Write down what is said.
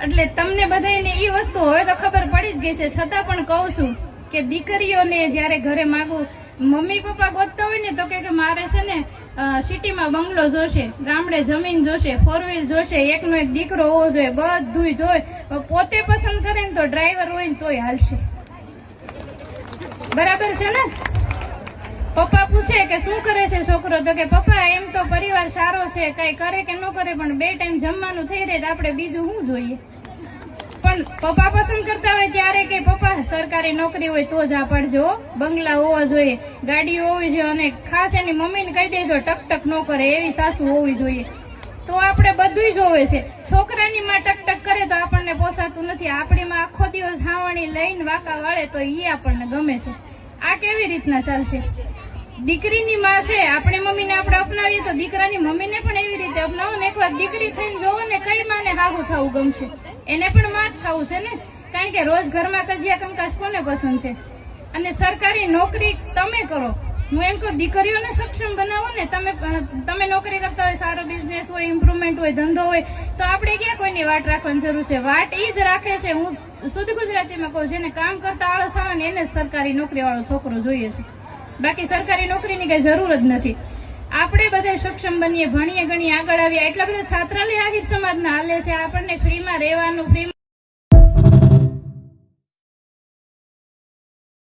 એટલે તમને બધાને એ વસ્તુ હવે તો ખબર પડી જ ગઈ છે, છતાં પણ કહું છું કે દીકરીઓને જયારે ઘરે માગું, મમ્મી પપ્પા ગોતતા હોય ને તો કે મારે છે ને સિટીમાં બંગલો જોશે, ગામડે જમીન જોશે, 4 વ્હીલ જોશે, એકનો એક દીકરો હોવો જોઈએ, બધું જોઈ. પોતે પસંદ કરે ને તો ડ્રાઈવર હોય ને તોય હાલશે. બરાબર છે ને? પપ્પા પૂછે કે શું કરે છે છોકરો, તો કે પપ્પા એમ તો પરિવાર સારો છે, કઈ કરે કે ન કરે, પણ 2 ટાઈમ જમવાનું થઈ રહે તો આપણે બીજું શું જોઈએ. પણ પપ્પા પસંદ કરતા હોય ત્યારે કે પપ્પા સરકારી નોકરી હોય તો જ આ પાડજો, બંગલા હોવા જોઈએ, ગાડી હોવી જોઈએ, અને ખાસ એની મમ્મીને કહી દેજો ટકટક ન કરે એવી સાસુ હોવી જોઈએ. તો આપણે બધું જ હોવે છે. છોકરાની માં ટકટક કરે તો આપણને પોસાતું નથી, આપણી માં આખો દિવસ હાવણી લઈને વાંકા વાળે તો એ આપણને ગમે છે. આ કેવી રીતના ચાલશે? દીકરીની માં છે, આપણી મમ્મીને આપણે અપનાવીએ તો દીકરાની મમ્મીને પણ એવી રીતે અપનાવો ને. એકવાર દીકરી થઈને જોવો ને, કઈ માને હાહુ થવું ગમશે? એને પણ માં જ થવું છે ને, કારણ કે રોજ ઘરમાં કજિયા કંકાસ કોને પસંદ છે? અને સરકારી નોકરી તમે કરો, હું એમ કહું દીકરીઓને સક્ષમ બનાવો ને. તમે નોકરી કરતા હોય, સારો બિઝનેસ હોય, ઇમ્પ્રુવમેન્ટ હોય, ધંધો હોય, તો આપણે ક્યાં કોઈની વાટ રાખવાની જરૂર છે? વાટ ઈ જ રાખે છે, હું શુદ્ધ ગુજરાતીમાં કહું, જેને કામ કરતા આળસ આવે ને એને સરકારી નોકરી વાળો છોકરો જોઈએ છે. બાકી સરકારી નોકરીની કઈ જરૂર જ નથી. આપણે બધા સક્ષમ બનીએ, ભણીએ ગણીએ, આગળ આવીએ. એટલા બધા છાત્રાલય આહિર સમાજના હાલે છે, આપણને ફ્રીમાં રહેવાનું, ફ્રીમાં